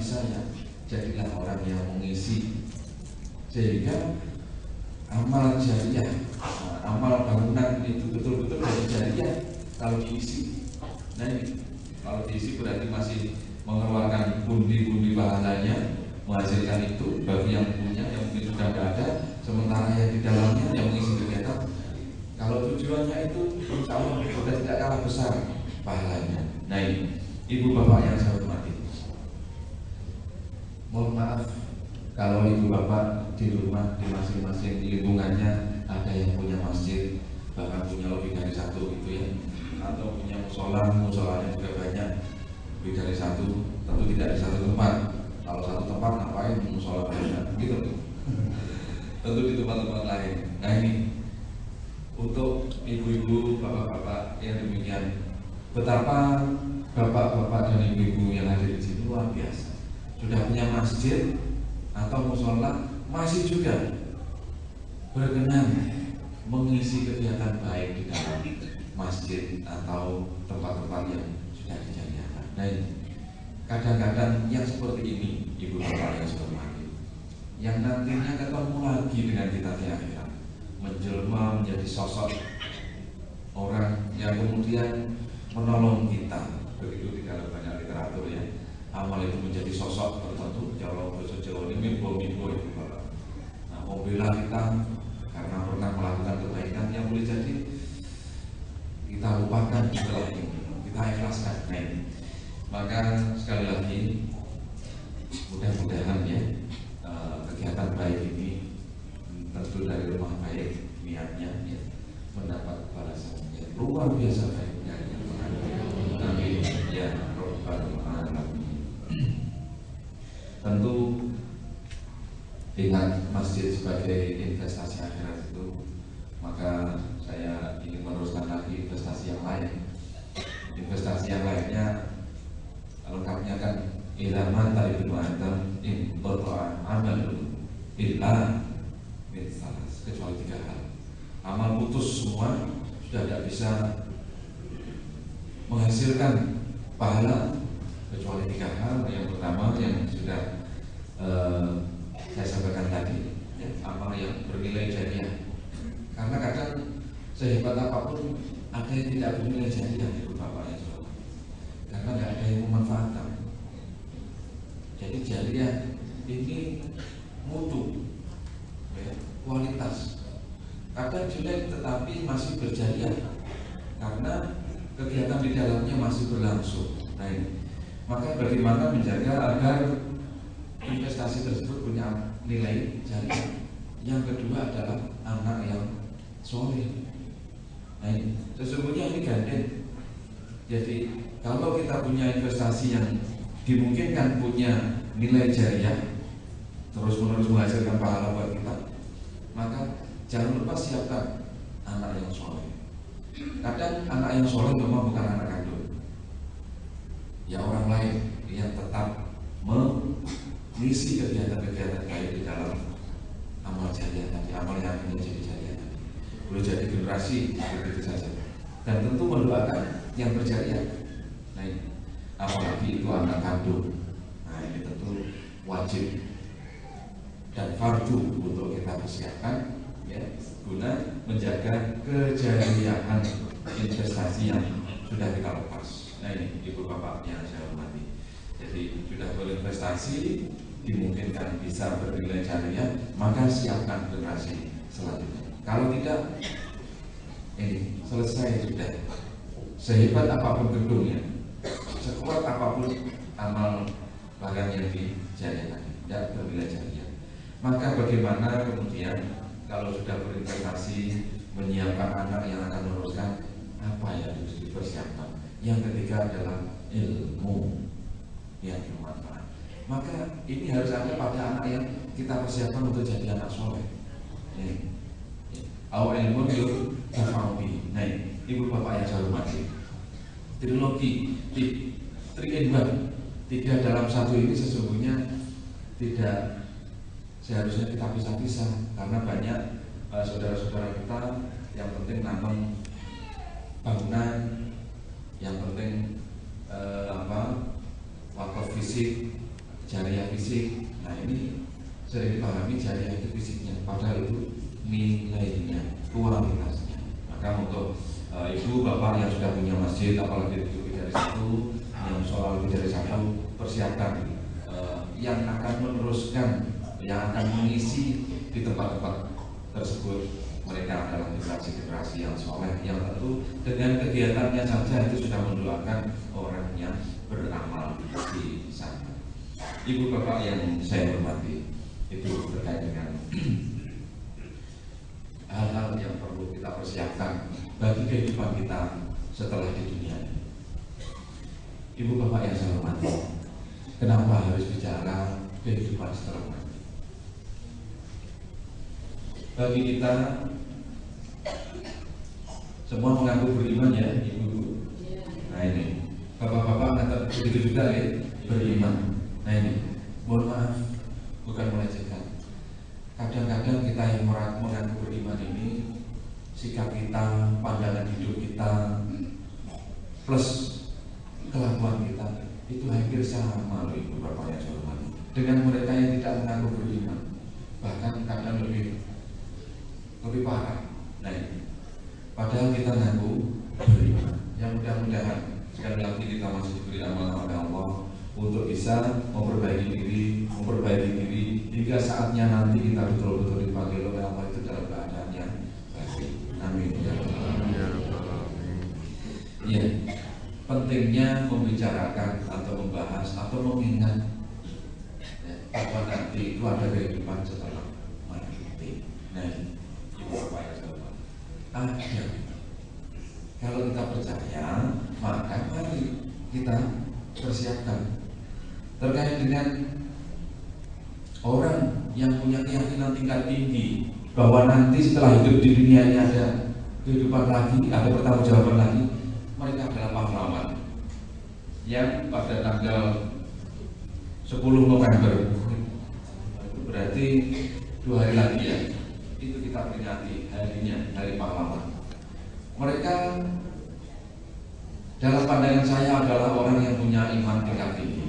saya, jadilah orang yang mengisi, sehingga amal jariah, amal bangunan itu betul-betul dari jariah kalau diisi. Nah ini, kalau diisi berarti masih mengeluarkan pundi-pundi pahalanya, menghasilkan itu bagi yang punya, yang mungkin sudah tidak ada, sementara yang di dalamnya yang mengisi kegiatan. Kalau tujuannya itu insya Allah sudah tidak kalah besar pahalanya. Nah ini, ibu bapak yang saya hormati, mohon maaf kalau ibu bapak di rumah, di masing-masing lingkungannya ada yang punya masjid, bahkan punya lebih dari satu gitu ya, atau punya musolanya juga banyak, lebih dari satu, tentu tidak di satu tempat. Kalau satu tempat ngapain musola banyak gitu, tentu di tempat-tempat lain. Nah ini untuk ibu-ibu, bapak-bapak yang demikian, betapa bapak-bapak dan ibu-ibu yang hadir di sini luar biasa. Sudah punya masjid atau musola, masih juga berkenan mengisi kegiatan baik di dalam masjid atau tempat-tempat yang sudah dijadikan. Nah, kadang-kadang yang seperti ini, ibu bapak yang saya hormati, yang nantinya ketemu lagi dengan kita di akhirat, menjelma menjadi sosok orang yang kemudian menolong kita. Begitu di dalam banyak literatur ya, amal itu menjadi sosok tertentu. Kalau bahasa Jawa ini mimpo itu bapak. Nah, membela kita karena pernah melakukan kebaikan yang boleh jadi kita lupakan setelah ini, kita ikhlaskan. Nah, maka sekali lagi mudah-mudahan ya kegiatan baik ini tentu dari rumah baik niatnya ya, mendapat balasan yang luar biasa baiknya. Amin ya Rabbal Alamin. Tentu dengan masjid sebagai investasi akhirat itu, maka saya ingin meneruskan lagi investasi yang lain. Investasi yang lainnya lengkapnya kan ilaman tadi bin Adam in qata'a amalun illa min salas, kecuali 3 hal. Amal putus semua, sudah tidak bisa menghasilkan pahala kecuali 3 hal. Yang pertama yang sudah saya sampaikan tadi ya, amal yang bernilai jariah. Karena kadang sehebat apapun ada yang tidak bernilai jariah, ibu bapak ya, karena tidak ada yang memanfaatkan. Jadi jariah ini mutu ya, kualitas. Kadang jelek tetapi masih berjariah karena kegiatan di dalamnya masih berlangsung. Nah ini, maka bagaimana menjaga agar investasi tersebut punya nilai jariah. Yang kedua adalah anak yang soleh. Nah ini, sesungguhnya ini gandeng. Jadi kalau kita punya investasi yang dimungkinkan punya nilai jariah, terus menerus menghasilkan pahala buat kita, maka jangan lupa siapkan anak yang soleh. Kadang anak yang soleh memang bukan anak kandung, ya orang lain yang tetap mengisi kegiatan-kegiatan baik di dalam amal jariah tadi, amal yang menjadi jariah tadi. Boleh jadi generasi begitu saja. Dan tentu mendoakan yang berjariah. Nah ini, apalagi itu anak kandung. Nah ini tentu wajib dan fardu untuk kita persiapkan ya, guna menjaga kejariahan investasi yang sudah kita lepas. Nah ini ibu bapak yang saya hormati. Jadi sudah berinvestasi, dimungkinkan bisa bernilai jariah, maka siapkan generasi selanjutnya. Kalau tidak, ini selesai sudah. Sehebat apapun gedungnya, sekuat apapun amal barang yang dijadikan, tidak bernilai jariah. Maka bagaimana kemudian kalau sudah berinvestasi, menyiapkan anak yang akan meneruskan, apa yang harus dipersiapkan? Yang ketiga adalah ilmu yang bermanfaat. Maka ini harus ada pada anak yang kita persiapkan untuk jadi anak soleh. Awal ilmu itu tafawi. Nah, ibu bapak yang saya hormati, trilogi 3 in 1, 3 dalam 1 ini sesungguhnya tidak seharusnya kita pisah-pisah, karena banyak saudara-saudara kita yang penting nanam bangunan, yang penting wakaf fisik, jariah fisik. Nah ini sering dipahami jariah itu fisiknya, padahal itu nilainya, kualitasnya. Maka untuk ibu bapak yang sudah punya masjid, apalagi lebih dari satu, yang sholat lebih dari satu, persiapkan yang akan meneruskan, yang akan mengisi di tempat-tempat tersebut. Mereka adalah generasi-generasi yang soleh, yang tentu dengan kegiatannya saja itu sudah mendoakan orang yang beramal di sana. Ibu bapak yang saya hormati, itu terkait dengan hal-hal yang perlu kita persiapkan bagi kehidupan kita setelah di dunia. Ibu bapak yang saya hormati, kenapa harus bicara kehidupan setelah mati? Bagi kita semua mengaku beriman ya, ibu. Nah ini, bapak-bapak kata begitu juga ya, beriman. Nah ini, mohon maaf, bukan melecehkan. Kadang-kadang kita yang mengaku beriman ini, sikap kita, pandangan hidup kita, plus kelakuan kita itu hampir sama loh ibu bapak yang saya hormati dengan mereka yang tidak mengaku beriman, bahkan kadang lebih parah. Nah ini, padahal kita ngaku beriman. Yang mudah-mudahan sekali lagi kita masih diberi amanah oleh Allah untuk bisa memperbaiki diri hingga saatnya nanti kita betul-betul dipanggil oleh Allah itu dalam keadaan yang baik. Amin ya rabbal alamin. Ya, pentingnya membicarakan atau membahas atau mengingat bahwa nanti itu ada kehidupan setelah mati. Nah, ibu bapak yang saya ada. Kalau kita percaya, maka mari kita persiapkan. Terkait dengan orang yang punya keyakinan tingkat tinggi bahwa nanti setelah hidup di dunia ini ada kehidupan lagi, ada pertanggungjawaban lagi, mereka adalah pahlawan yang pada tanggal 10 November, berarti 2 hari lagi ya, itu kita peringati harinya, hari pahlawan. Mereka dalam pandangan saya adalah orang yang punya iman tingkat tinggi.